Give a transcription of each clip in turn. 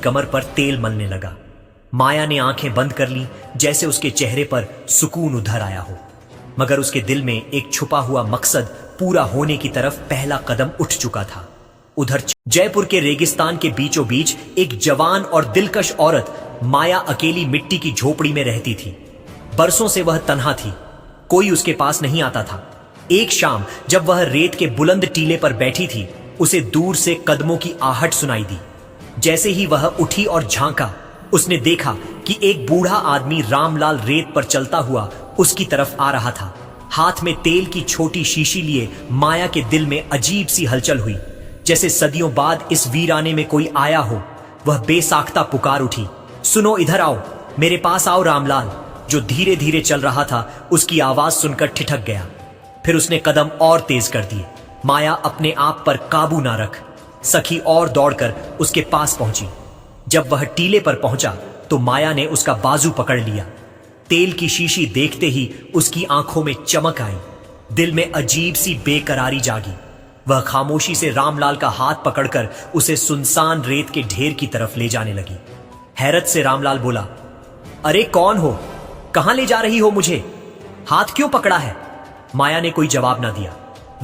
कमर पर तेल मलने लगा। माया ने आंखें बंद कर ली, जैसे उसके चेहरे पर सुकून उधर आया हो, मगर उसके दिल में एक छुपा हुआ मकसद पूरा होने की तरफ पहला कदम उठ चुका था। उधर जयपुर के रेगिस्तान के बीचों बीच एक जवान और दिलकश औरत माया अकेली मिट्टी की झोपड़ी में रहती थी। बरसों से वह तन्हा थी, कोई उसके पास नहीं आता था। एक शाम जब वह रेत के बुलंद टीले पर बैठी थी, उसे दूर से कदमों की आहट सुनाई दी। जैसे ही वह उठी और झांका, उसने देखा कि एक बूढ़ा आदमी रामलाल रेत पर चलता हुआ उसकी तरफ आ रहा था। हाथ में तेल की छोटी शीशी लिए माया के दिल में अजीब सी हलचल हुई, जैसे सदियों बाद इस वीराने में कोई आया हो। वह बेसाख्ता पुकार उठी, सुनो, इधर आओ, मेरे पास आओ। रामलाल, जो धीरे धीरे चल रहा था, उसकी आवाज सुनकर ठिठक गया। फिर उसने कदम और तेज कर दिए। माया अपने आप पर काबू ना रख सकी और दौड़कर उसके पास पहुंची। जब वह टीले पर पहुंचा तो माया ने उसका बाजू पकड़ लिया। तेल की शीशी देखते ही उसकी आंखों में चमक आई, दिल में अजीब सी बेकरारी जागी। वह खामोशी से रामलाल का हाथ पकड़कर उसे सुनसान रेत के ढेर की तरफ ले जाने लगी। हैरत से रामलाल बोला, अरे कौन हो? कहां ले जा रही हो मुझे? हाथ क्यों पकड़ा है? माया ने कोई जवाब ना दिया,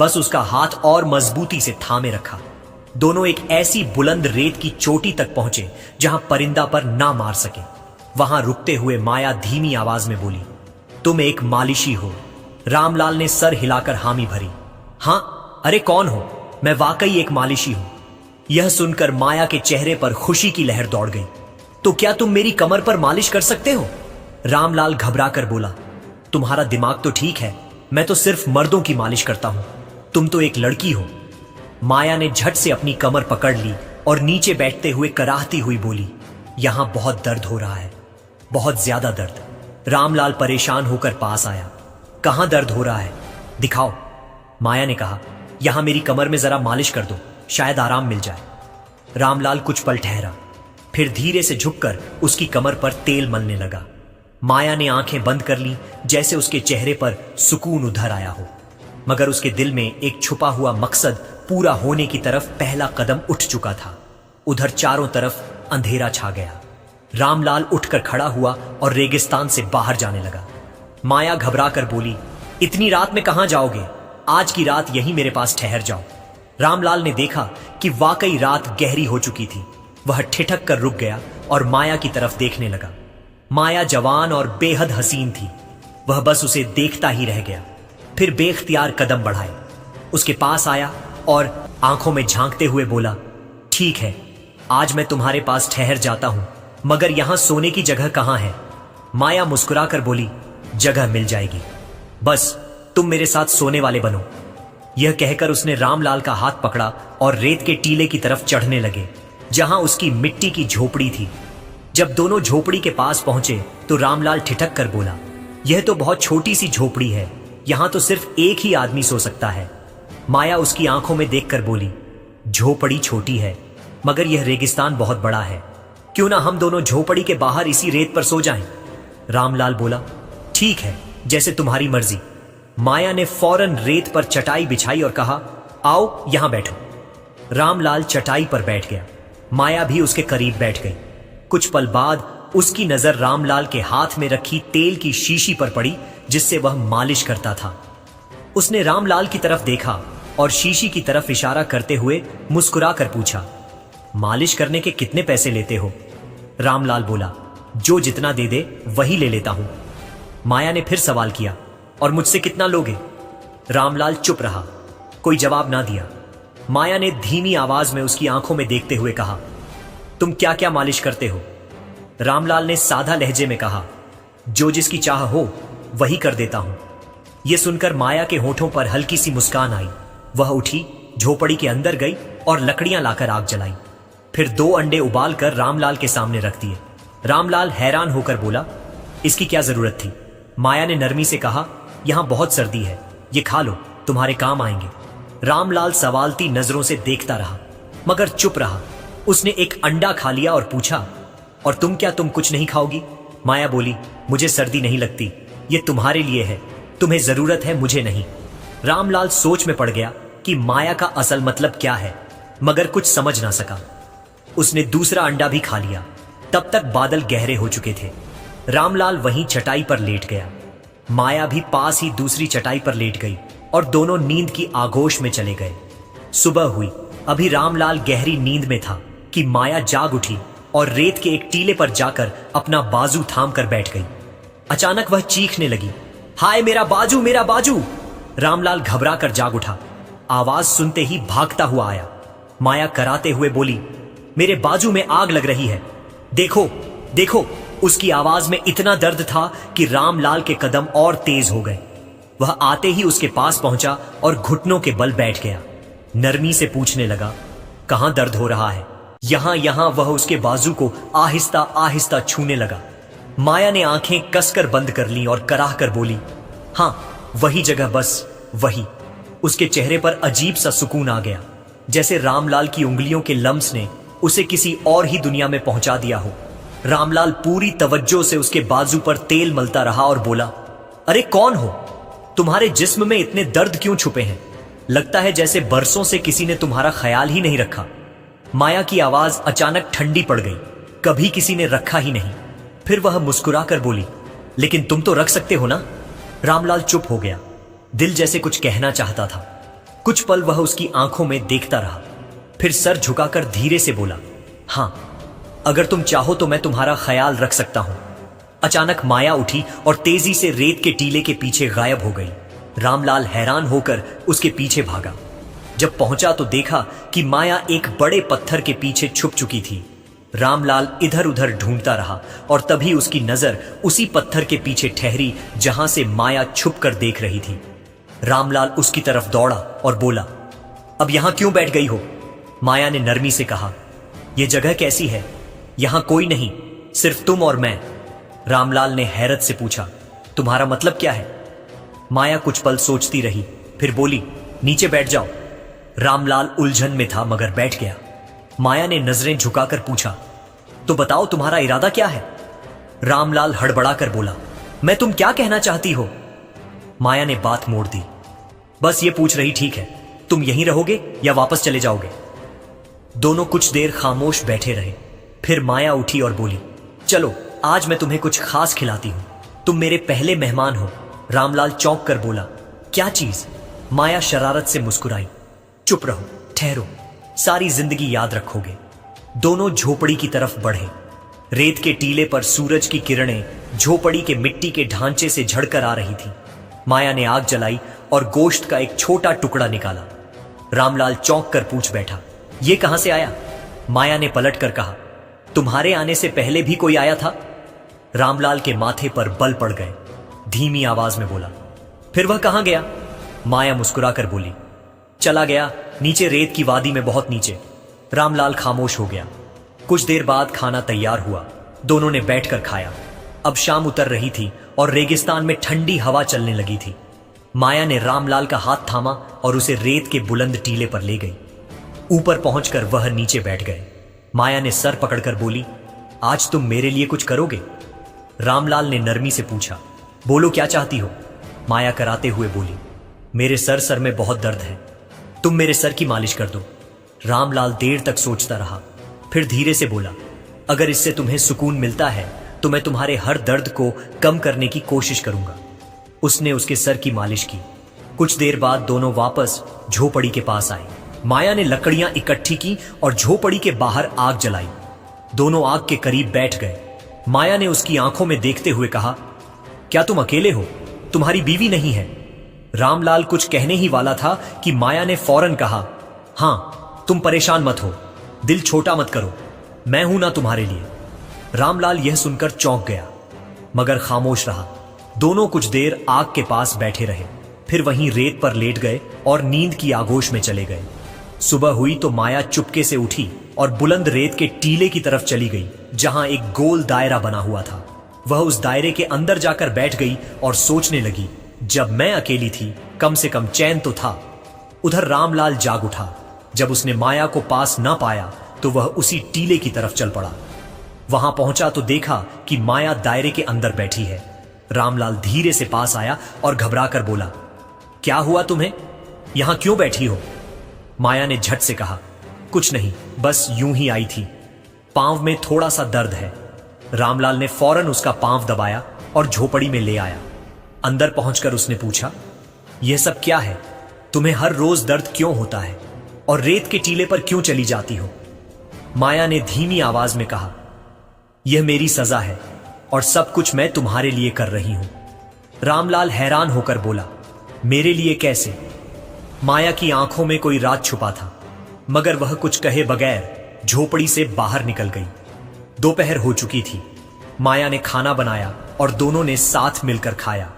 बस उसका हाथ और मजबूती से थामे रखा। दोनों एक ऐसी बुलंद रेत की चोटी तक पहुंचे जहां परिंदा पर ना मार सके। वहां रुकते हुए माया धीमी आवाज में बोली, तुम एक मालिशी हो। रामलाल ने सर हिलाकर हामी भरी। हां, अरे कौन हो? मैं वाकई एक मालिशी हूं। यह सुनकर माया के चेहरे पर खुशी की लहर दौड़ गई। तो क्या तुम मेरी कमर पर मालिश कर सकते हो? रामलाल घबराकर बोला, तुम्हारा दिमाग तो ठीक है, मैं तो सिर्फ मर्दों की मालिश करता हूं, तुम तो एक लड़की हो। माया ने झट से अपनी कमर पकड़ ली और नीचे बैठते हुए कराहती हुई बोली, यहां बहुत दर्द हो रहा है, बहुत ज्यादा दर्द। रामलाल परेशान होकर पास आया। कहां दर्द हो रहा है? दिखाओ। माया ने कहा, यहां मेरी कमर में जरा मालिश कर दो, शायद आराम मिल जाए। रामलाल कुछ पल ठहरा, फिर धीरे से झुककर उसकी कमर पर तेल मलने लगा। माया ने आंखें बंद कर ली, जैसे उसके चेहरे पर सुकून उधर आया हो, मगर उसके दिल में एक छुपा हुआ मकसद पूरा होने की तरफ पहला कदम उठ चुका था। उधर चारों तरफ अंधेरा छा गया। रामलाल उठकर खड़ा हुआ और रेगिस्तान से बाहर जाने लगा। माया घबराकर बोली, इतनी रात में कहां जाओगे? आज की रात यहीं मेरे पास ठहर जाओ। रामलाल ने देखा कि वाकई रात गहरी हो चुकी थी। वह ठिठक कर रुक गया और माया की तरफ देखने लगा। माया जवान और बेहद हसीन थी। वह बस उसे देखता ही रह गया। फिर बेख्तियार कदम बढ़ाए, उसके पास आया और आंखों में झांकते हुए बोला, ठीक है, आज मैं तुम्हारे पास ठहर जाता हूं, मगर यहां सोने की जगह कहां है? माया मुस्कुराकर बोली, जगह मिल जाएगी, बस तुम मेरे साथ सोने वाले बनो। यह कहकर उसने रामलाल का हाथ पकड़ा और रेत के टीले की तरफ चढ़ने लगे, जहां उसकी मिट्टी की झोपड़ी थी। जब दोनों झोपड़ी के पास पहुंचे तो रामलाल ठिठक कर बोला, यह तो बहुत छोटी सी झोपड़ी है, यहां तो सिर्फ एक ही आदमी सो सकता है। माया उसकी आंखों में देखकर बोली, झोपड़ी छोटी है, मगर यह रेगिस्तान बहुत बड़ा है, क्यों ना हम दोनों झोपड़ी के बाहर इसी रेत पर सो जाएं? रामलाल बोला, ठीक है, जैसे तुम्हारी मर्जी। माया ने फौरन रेत पर चटाई बिछाई और कहा, आओ यहां बैठो। रामलाल चटाई पर बैठ गया। माया भी उसके करीब बैठ गई। कुछ पल बाद उसकी नजर रामलाल के हाथ में रखी तेल की शीशी पर पड़ी, जिससे वह मालिश करता था। उसने रामलाल की तरफ देखा और शीशी की तरफ इशारा करते हुए मुस्कुरा कर पूछा, मालिश करने के कितने पैसे लेते हो? रामलाल बोला, जो जितना दे दे वही ले लेता हूं। माया ने फिर सवाल किया, और मुझसे कितना लोगे? रामलाल चुप रहा, कोई जवाब ना दिया। माया ने धीमी आवाज में उसकी आंखों में देखते हुए कहा, तुम क्या क्या मालिश करते हो? रामलाल ने साधा लहजे में कहा, जो जिसकी चाह हो वही कर देता हूं। यह सुनकर माया के होठों पर हल्की सी मुस्कान आई। वह उठी, झोपड़ी के अंदर गई और लकड़ियां लाकर आग जलाई। फिर 2 अंडे उबाल कर रामलाल के सामने रख दिए। रामलाल हैरान होकर बोला, इसकी क्या जरूरत थी? माया ने नरमी से कहा, यहां बहुत सर्दी है, ये खा लो, तुम्हारे काम आएंगे। रामलाल सवालती नजरों से देखता रहा, मगर चुप रहा। उसने एक अंडा खा लिया और पूछा, और तुम कुछ नहीं खाओगी? माया बोली, मुझे सर्दी नहीं लगती, ये तुम्हारे लिए है, तुम्हें जरूरत है, मुझे नहीं। रामलाल सोच में पड़ गया कि माया का असल मतलब क्या है, मगर कुछ समझ ना सका। उसने दूसरा अंडा भी खा लिया। तब तक बादल गहरे हो चुके थे। रामलाल वहीं चटाई पर लेट गया। माया भी पास ही दूसरी चटाई पर लेट गई और दोनों नींद की आगोश में चले गए। सुबह हुई। अभी रामलाल गहरी नींद में था कि माया जाग उठी और रेत के एक टीले पर जाकर अपना बाजू थाम कर बैठ गई। अचानक वह चीखने लगी, हाय मेरा बाजू, मेरा बाजू। रामलाल घबरा कर जाग उठा। आवाज सुनते ही भागता हुआ आया। माया कराते हुए बोली, मेरे बाजू में आग लग रही है, देखो देखो। उसकी आवाज में इतना दर्द था कि रामलाल के कदम और तेज हो गए। वह आते ही उसके पास पहुंचा और घुटनों के बल बैठ गया। नरमी से पूछने लगा, कहां दर्द हो रहा है? यहां यहां। वह उसके बाजू को आहिस्ता आहिस्ता छूने लगा। माया ने आंखें कसकर बंद कर ली और कराह कर बोली, हां वही जगह, बस वही। उसके चेहरे पर अजीब सा सुकून आ गया, जैसे रामलाल की उंगलियों के लम्स ने उसे किसी और ही दुनिया में पहुंचा दिया हो। रामलाल पूरी तवज्जो से उसके बाजू पर तेल मलता रहा और बोला, अरे कौन हो? तुम्हारे जिस्म में इतने दर्द क्यों छुपे हैं? लगता है जैसे बरसों से किसी ने तुम्हारा ख्याल ही नहीं रखा। माया की आवाज अचानक ठंडी पड़ गई, कभी किसी ने रखा ही नहीं। फिर वह मुस्कुराकर बोली, लेकिन तुम तो रख सकते हो ना? रामलाल चुप हो गया। दिल जैसे कुछ कहना चाहता था। कुछ पल वह उसकी आंखों में देखता रहा, फिर सर झुकाकर धीरे से बोला, हां अगर तुम चाहो तो मैं तुम्हारा ख्याल रख सकता हूं। अचानक माया उठी और तेजी से रेत के टीले के पीछे गायब हो गई। रामलाल हैरान होकर उसके पीछे भागा। जब पहुंचा तो देखा कि माया एक बड़े पत्थर के पीछे छुप चुकी थी। रामलाल इधर उधर ढूंढता रहा और तभी उसकी नजर उसी पत्थर के पीछे ठहरी जहां से माया छुप कर देख रही थी। रामलाल उसकी तरफ दौड़ा और बोला, अब यहां क्यों बैठ गई हो? माया ने नरमी से कहा, यह जगह कैसी है? यहां कोई नहीं, सिर्फ तुम और मैं। रामलाल ने हैरत से पूछा, तुम्हारा मतलब क्या है? माया कुछ पल सोचती रही, फिर बोली, नीचे बैठ जाओ। रामलाल उलझन में था मगर बैठ गया। माया ने नजरें झुकाकर पूछा, तो बताओ तुम्हारा इरादा क्या है? रामलाल हड़बड़ाकर बोला, मैं तुम क्या कहना चाहती हो? माया ने बात मोड़ दी, बस ये पूछ रही, ठीक है तुम यहीं रहोगे या वापस चले जाओगे? दोनों कुछ देर खामोश बैठे रहे। फिर माया उठी और बोली, चलो आज मैं तुम्हें कुछ खास खिलाती हूं, तुम मेरे पहले मेहमान हो। रामलाल चौंक कर बोला, क्या चीज? माया शरारत से मुस्कुराई, चुप रहो, ठहरो, सारी जिंदगी याद रखोगे। दोनों झोपड़ी की तरफ बढ़े। रेत के टीले पर सूरज की किरणें झोपड़ी के मिट्टी के ढांचे से झड़कर आ रही थी। माया ने आग जलाई और गोश्त का एक छोटा टुकड़ा निकाला। रामलाल चौंक कर पूछ बैठा, ये कहां से आया? माया ने पलट कर कहा, तुम्हारे आने से पहले भी कोई आया था? रामलाल के माथे पर बल पड़ गए। धीमी आवाज में बोला, फिर वह कहां गया? माया मुस्कुराकर बोली, चला गया नीचे रेत की वादी में, बहुत नीचे। रामलाल खामोश हो गया। कुछ देर बाद खाना तैयार हुआ। दोनों ने बैठकर खाया। अब शाम उतर रही थी और रेगिस्तान में ठंडी हवा चलने लगी थी। माया ने रामलाल का हाथ थामा और उसे रेत के बुलंद टीले पर ले गई। ऊपर पहुंचकर वह नीचे बैठ गए। माया ने सर पकड़कर बोली, आज तुम मेरे लिए कुछ करोगे? रामलाल ने नरमी से पूछा, बोलो क्या चाहती हो? माया कराते हुए बोली, मेरे सर में बहुत दर्द है, तुम मेरे सर की मालिश कर दो। रामलाल देर तक सोचता रहा, फिर धीरे से बोला, अगर इससे तुम्हें सुकून मिलता है तो मैं तुम्हारे हर दर्द को कम करने की कोशिश करूंगा। उसने उसके सर की मालिश की। कुछ देर बाद दोनों वापस झोपड़ी के पास आए। माया ने लकड़ियां इकट्ठी की और झोपड़ी के बाहर आग जलाई। दोनों आग के करीब बैठ गए। माया ने उसकी आंखों में देखते हुए कहा, क्या तुम अकेले हो? तुम्हारी बीवी नहीं है? रामलाल कुछ कहने ही वाला था कि माया ने फौरन कहा, हां तुम परेशान मत हो, दिल छोटा मत करो, मैं हूं ना तुम्हारे लिए। रामलाल यह सुनकर चौंक गया मगर खामोश रहा। दोनों कुछ देर आग के पास बैठे रहे, फिर वहीं रेत पर लेट गए और नींद की आगोश में चले गए। सुबह हुई तो माया चुपके से उठी और बुलंद रेत के टीले की तरफ चली गई जहां एक गोल दायरा बना हुआ था। वह उस दायरे के अंदर जाकर बैठ गई और सोचने लगी, जब मैं अकेली थी कम से कम चैन तो था। उधर रामलाल जाग उठा। जब उसने माया को पास न पाया तो वह उसी टीले की तरफ चल पड़ा। वहां पहुंचा तो देखा कि माया दायरे के अंदर बैठी है। रामलाल धीरे से पास आया और घबराकर बोला, क्या हुआ तुम्हें? यहां क्यों बैठी हो? माया ने झट से कहा, कुछ नहीं, बस यूं ही आई थी। पांव में थोड़ा सा दर्द है। रामलाल ने फौरन उसका पांव दबाया और झोपड़ी में ले आया। अंदर पहुंचकर उसने पूछा, यह सब क्या है? तुम्हें हर रोज दर्द क्यों होता है और रेत के टीले पर क्यों चली जाती हो? माया ने धीमी आवाज में कहा, यह मेरी सजा है और सब कुछ मैं तुम्हारे लिए कर रही हूं। रामलाल हैरान होकर बोला, मेरे लिए कैसे? माया की आंखों में कोई राज छुपा था, मगर वह कुछ कहे बगैर झोपड़ी से बाहर निकल गई। दोपहर हो चुकी थी। माया ने खाना बनाया और दोनों ने साथ मिलकर खाया।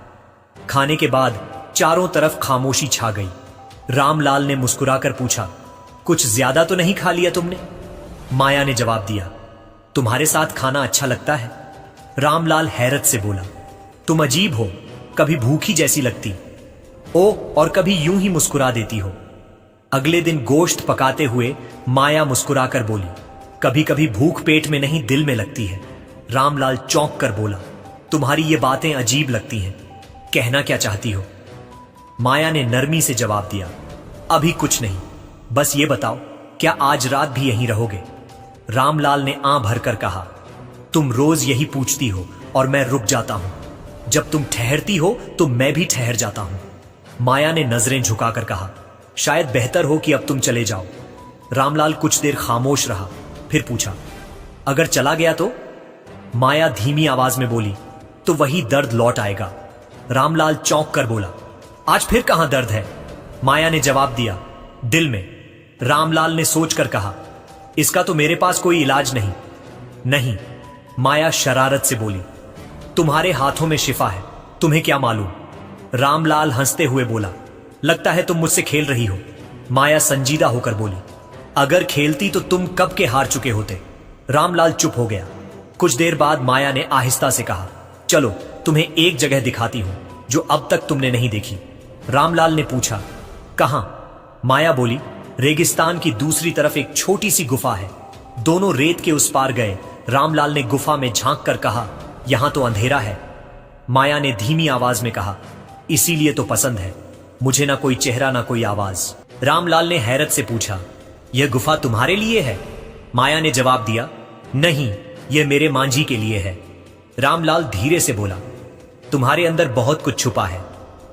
खाने के बाद चारों तरफ खामोशी छा गई। रामलाल ने मुस्कुराकर पूछा, कुछ ज्यादा तो नहीं खा लिया तुमने? माया ने जवाब दिया, तुम्हारे साथ खाना अच्छा लगता है। रामलाल हैरत से बोला, तुम अजीब हो, कभी भूखी जैसी लगती ओ और कभी यूं ही मुस्कुरा देती हो। अगले दिन गोश्त पकाते हुए माया मुस्कुराकर बोली, कभी कभी भूख पेट में नहीं दिल में लगती है। रामलाल चौंक कर बोला, तुम्हारी ये बातें अजीब लगती हैं, कहना क्या चाहती हो? माया ने नरमी से जवाब दिया, अभी कुछ नहीं, बस ये बताओ, क्या आज रात भी यहीं रहोगे? रामलाल ने आं भरकर कहा, तुम रोज यही पूछती हो और मैं रुक जाता हूं। जब तुम ठहरती हो तो मैं भी ठहर जाता हूं। माया ने नजरें झुकाकर कहा, शायद बेहतर हो कि अब तुम चले जाओ। रामलाल कुछ देर खामोश रहा, फिर पूछा, अगर चला गया तो? माया धीमी आवाज में बोली, तो वही दर्द लौट आएगा। रामलाल चौंक कर बोला, आज फिर कहां दर्द है? माया ने जवाब दिया, दिल में। रामलाल ने सोचकर कहा, इसका तो मेरे पास कोई इलाज नहीं। नहीं, माया शरारत से बोली, तुम्हारे हाथों में शिफा है, तुम्हें क्या मालूम? रामलाल हंसते हुए बोला, लगता है तुम मुझसे खेल रही हो। माया संजीदा होकर बोली, अगर खेलती तो तुम कब के हार चुके होते। रामलाल चुप हो गया। कुछ देर बाद माया ने आहिस्ता से कहा, चलो तुम्हें एक जगह दिखाती हूं जो अब तक तुमने नहीं देखी। रामलाल ने पूछा, कहां? माया बोली, रेगिस्तान की दूसरी तरफ एक छोटी सी गुफा है। दोनों रेत के उस पार गए। रामलाल ने गुफा में झांक कर कहा, यहां तो अंधेरा है। माया ने धीमी आवाज में कहा, इसीलिए तो पसंद है, मुझे ना कोई चेहरा ना कोई आवाज। रामलाल ने हैरत से पूछा, यह गुफा तुम्हारे लिए है? माया ने जवाब दिया, नहीं, यह मेरे मांझी के लिए है। रामलाल धीरे से बोला, तुम्हारे अंदर बहुत कुछ छुपा है।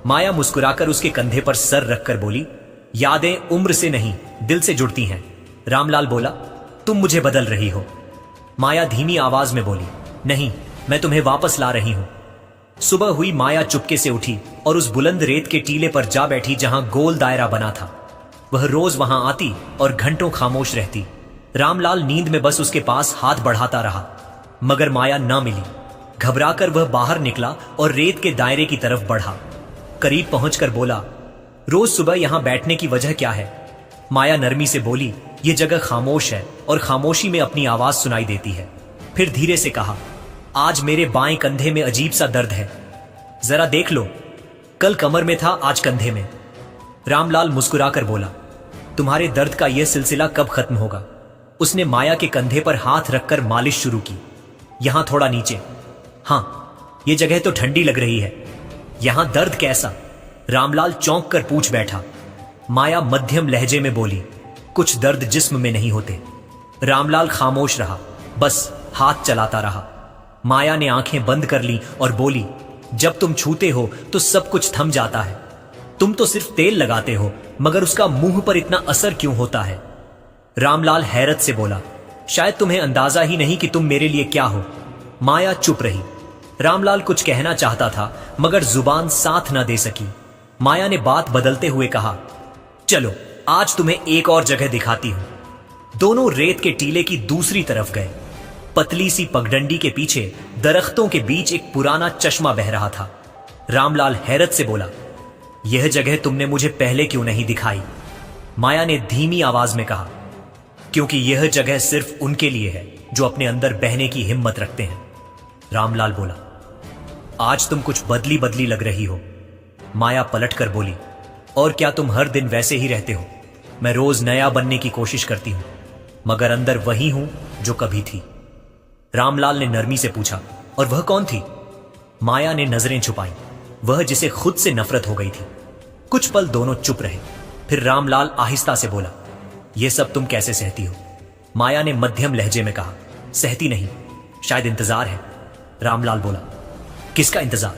माया मुस्कुराकर उसके कंधे पर सर रखकर बोली, यादें उम्र से नहीं दिल से जुड़ती हैं। रामलाल बोला, तुम मुझे बदल रही हो। माया धीमी आवाज में बोली, नहीं, मैं तुम्हें वापस ला रही हूं। सुबह हुई। माया चुपके से उठी और उस बुलंद रेत के टीले पर जा बैठी जहां गोल दायरा बना था। वह रोज वहां आती और घंटों खामोश रहती। रामलाल नींद में बस उसके पास हाथ बढ़ाता रहा, मगर माया ना मिली। घबराकर वह बाहर निकला और रेत के दायरे की तरफ बढ़ा। करीब पहुंचकर बोला, रोज सुबह यहां बैठने की वजह क्या है? माया नरमी से बोली, यह जगह खामोश है और खामोशी में अपनी आवाज सुनाई देती है। फिर धीरे से कहा, आज मेरे बाएं कंधे में अजीब सा दर्द है, जरा देख लो। कल कमर में था, आज कंधे में। रामलाल मुस्कुराकर बोला, तुम्हारे दर्द का यह सिलसिला कब खत्म होगा? उसने माया के कंधे पर हाथ रखकर मालिश शुरू की। यहां थोड़ा नीचे। हां, यह जगह तो ठंडी लग रही है। यहां दर्द कैसा? रामलाल चौंक कर पूछ बैठा। माया मध्यम लहजे में बोली, कुछ दर्द जिस्म में नहीं होते। रामलाल खामोश रहा, बस हाथ चलाता रहा। माया ने आंखें बंद कर ली और बोली, जब तुम छूते हो तो सब कुछ थम जाता है। तुम तो सिर्फ तेल लगाते हो, मगर उसका मुंह पर इतना असर क्यों होता है? रामलाल हैरत से बोला, शायद तुम्हें अंदाजा ही नहीं कि तुम मेरे लिए क्या हो। माया चुप रही। रामलाल कुछ कहना चाहता था, मगर जुबान साथ न दे सकी। माया ने बात बदलते हुए कहा, चलो आज तुम्हें एक और जगह दिखाती हूं। दोनों रेत के टीले की दूसरी तरफ गए। पतली सी पगडंडी के पीछे दरख्तों के बीच एक पुराना चश्मा बह रहा था। रामलाल हैरत से बोला, यह जगह तुमने मुझे पहले क्यों नहीं दिखाई? माया ने धीमी आवाज में कहा, क्योंकि यह जगह सिर्फ उनके लिए है जो अपने अंदर बहने की हिम्मत रखते हैं। रामलाल बोला, आज तुम कुछ बदली बदली लग रही हो। माया पलटकर बोली, और क्या तुम हर दिन वैसे ही रहते हो? मैं रोज नया बनने की कोशिश करती हूं, मगर अंदर वही हूं जो कभी थी। रामलाल ने नरमी से पूछा, और वह कौन थी? माया ने नजरें छुपाई, वह जिसे खुद से नफरत हो गई थी। कुछ पल दोनों चुप रहे। फिर रामलाल आहिस्ता से बोला, यह सब तुम कैसे सहती हो? माया ने मध्यम लहजे में कहा, सहती नहीं। शायद इंतजार है, रामलाल बोला। किसका इंतजार?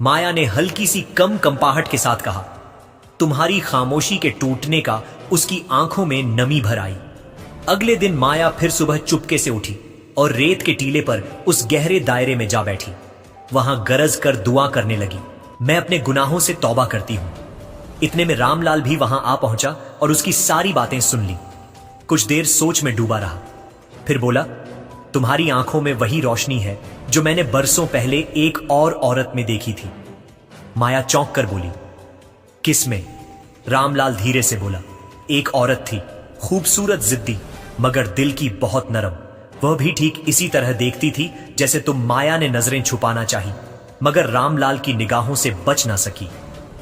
माया ने हल्की सी कम कंपाहट के साथ कहा। तुम्हारी खामोशी के टूटने का उसकी आंखों में नमी भर आई। अगले दिन माया फिर सुबह चुपके से उठी और रेत के टीले पर उस गहरे दायरे में जा बैठी। वहां गरज कर दुआ करने लगी, मैं अपने गुनाहों से तौबा करती हूं। इतने में रामलाल भी वहां आ पहुंचा और उसकी सारी बातें सुन ली। कुछ देर सोच में डूबा रहा, फिर बोला, तुम्हारी आंखों में वही रोशनी है जो मैंने बरसों पहले एक और औरत में देखी थी। माया चौंक कर बोली, किस में? रामलाल धीरे से बोला, एक औरत थी, खूबसूरत, जिद्दी, मगर दिल की बहुत नरम। वह भी ठीक इसी तरह देखती थी जैसे तुम। माया ने नजरें छुपाना चाही, मगर रामलाल की निगाहों से बच ना सकी।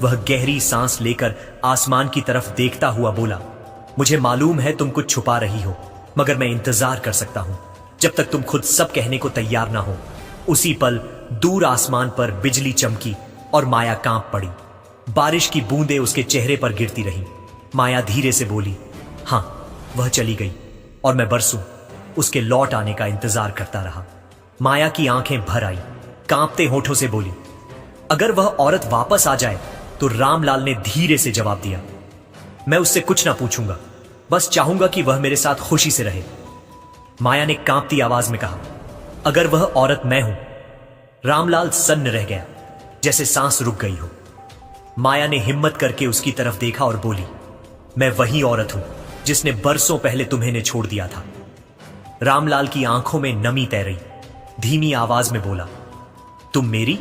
वह गहरी सांस लेकर आसमान की तरफ देखता हुआ बोला, मुझे मालूम है तुम कुछ छुपा रही हो, मगर मैं इंतजार कर सकता हूं जब तक तुम खुद सब कहने को तैयार ना हो। उसी पल दूर आसमान पर बिजली चमकी और माया कांप पड़ी। बारिश की बूंदें उसके चेहरे पर गिरती रहीं। माया धीरे से बोली, हां, वह चली गई और मैं बरसों उसके लौट आने का इंतजार करता रहा। माया की आंखें भर आई, कांपते होठों से बोली, अगर वह औरत वापस आ जाए तो? रामलाल ने धीरे से जवाब दिया, मैं उससे कुछ ना पूछूंगा, बस चाहूंगा कि वह मेरे साथ खुशी से रहे। माया ने कांपती आवाज में कहा, अगर वह औरत मैं हूं? रामलाल सन्न रह गया, जैसे सांस रुक गई हो। माया ने हिम्मत करके उसकी तरफ देखा और बोली, मैं वही औरत हूं जिसने बरसों पहले तुम्हें ने छोड़ दिया था। रामलाल की आंखों में नमी तैरी, धीमी आवाज में बोला, तुम मेरी?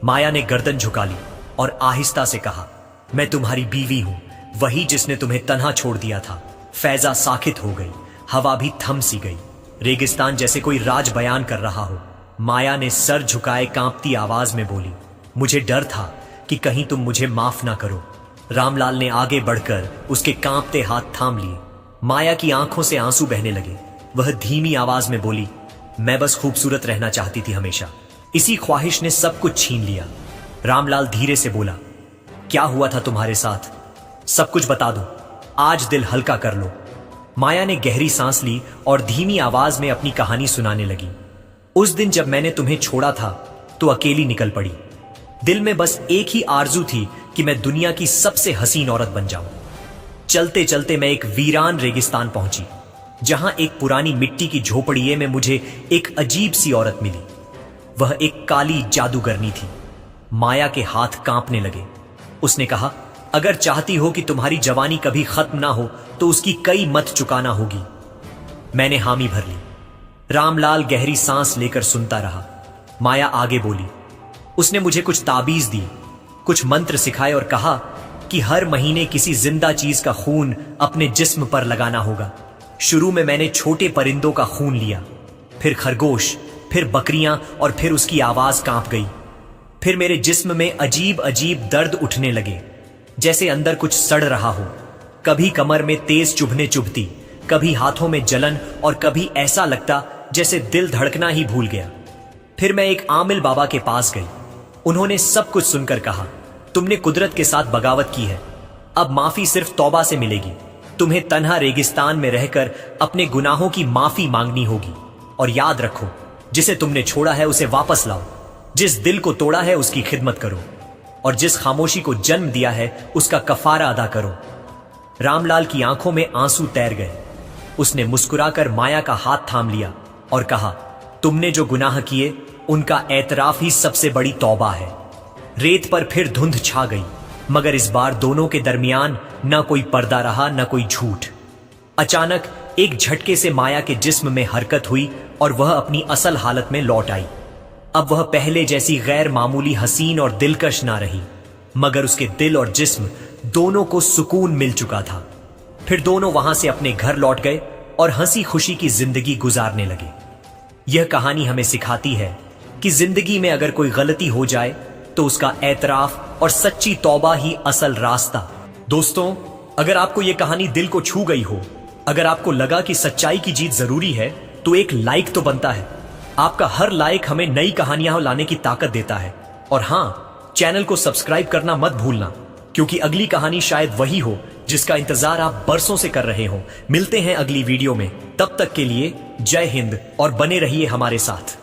माया ने गर्दन झुका ली और आहिस्ता से कहा, मैं तुम्हारी बीवी हूं, वही जिसने तुम्हें तन्हा छोड़ दिया था। फैजा साकित हो गई, हवा भी थम सी गई, रेगिस्तान जैसे कोई राज बयान कर रहा हो। माया ने सर झुकाए कांपती आवाज में बोली, मुझे डर था कि कहीं तुम मुझे माफ ना करो। रामलाल ने आगे बढ़कर उसके कांपते हाथ थाम लिए। माया की आंखों से आंसू बहने लगे। वह धीमी आवाज में बोली, मैं बस खूबसूरत रहना चाहती थी हमेशा, इसी ख्वाहिश ने सब कुछ छीन लिया। रामलाल धीरे से बोला, क्या हुआ था तुम्हारे साथ? सब कुछ बता दो, आज दिल हल्का कर लो। माया ने गहरी सांस ली और धीमी आवाज में अपनी कहानी सुनाने लगी। उस दिन जब मैंने तुम्हें छोड़ा था तो अकेली निकल पड़ी। दिल में बस एक ही आरजू थी कि मैं दुनिया की सबसे हसीन औरत बन जाऊं। चलते चलते मैं एक वीरान रेगिस्तान पहुंची, जहां एक पुरानी मिट्टी की झोपड़िए में मुझे एक अजीब सी औरत मिली। वह एक काली जादूगरनी थी। माया के हाथ कांपने लगे। उसने कहा, अगर चाहती हो कि तुम्हारी जवानी कभी खत्म ना हो तो उसकी कई मत चुकाना होगी। मैंने हामी भर ली। रामलाल गहरी सांस लेकर सुनता रहा। माया आगे बोली, उसने मुझे कुछ ताबीज दी, कुछ मंत्र सिखाए और कहा कि हर महीने किसी जिंदा चीज का खून अपने जिस्म पर लगाना होगा। शुरू में मैंने छोटे परिंदों का खून लिया, फिर खरगोश, फिर बकरियां और फिर उसकी आवाज कांप गई। फिर मेरे जिस्म में अजीब अजीब दर्द उठने लगे, जैसे अंदर कुछ सड़ रहा हो। कभी कमर में तेज चुभने चुभती, कभी हाथों में जलन और कभी ऐसा लगता जैसे दिल धड़कना ही भूल गया। फिर मैं एक आमिल बाबा के पास गई। उन्होंने सब कुछ सुनकर कहा, तुमने कुदरत के साथ बगावत की है, अब माफी सिर्फ तौबा से मिलेगी। तुम्हें तन्हा रेगिस्तान में रहकर अपने गुनाहों की माफी मांगनी होगी। और याद रखो, जिसे तुमने छोड़ा है उसे वापस लाओ, जिस दिल को तोड़ा है उसकी खिदमत करो, और जिस खामोशी को जन्म दिया है उसका कफारा अदा करो। रामलाल की आंखों में आंसू तैर गए। उसने मुस्कुराकर माया का हाथ थाम लिया और कहा, तुमने जो गुनाह किए उनका एतराफ ही सबसे बड़ी तौबा है। रेत पर फिर धुंध छा गई, मगर इस बार दोनों के दरमियान न कोई पर्दा रहा, न कोई झूठ। अचानक एक झटके से माया के जिस्म में हरकत हुई और वह अपनी असल हालत में लौट आई। अब वह पहले जैसी गैर मामूली हसीन और दिलकश ना रही, मगर उसके दिल और जिस्म दोनों को सुकून मिल चुका था। फिर दोनों वहां से अपने घर लौट गए और हंसी खुशी की जिंदगी गुजारने लगे। यह कहानी हमें सिखाती है कि जिंदगी में अगर कोई गलती हो जाए तो उसका एतराफ और सच्ची तौबा ही असल रास्ता। दोस्तों, अगर आपको यह कहानी दिल को छू गई हो, अगर आपको लगा कि सच्चाई की जीत जरूरी है, तो एक लाइक तो बनता है। आपका हर लाइक हमें नई कहानियां लाने की ताकत देता है। और हां, चैनल को सब्सक्राइब करना मत भूलना, क्योंकि अगली कहानी शायद वही हो जिसका इंतजार आप बरसों से कर रहे हो। मिलते हैं अगली वीडियो में, तब तक के लिए जय हिंद और बने रहिए हमारे साथ।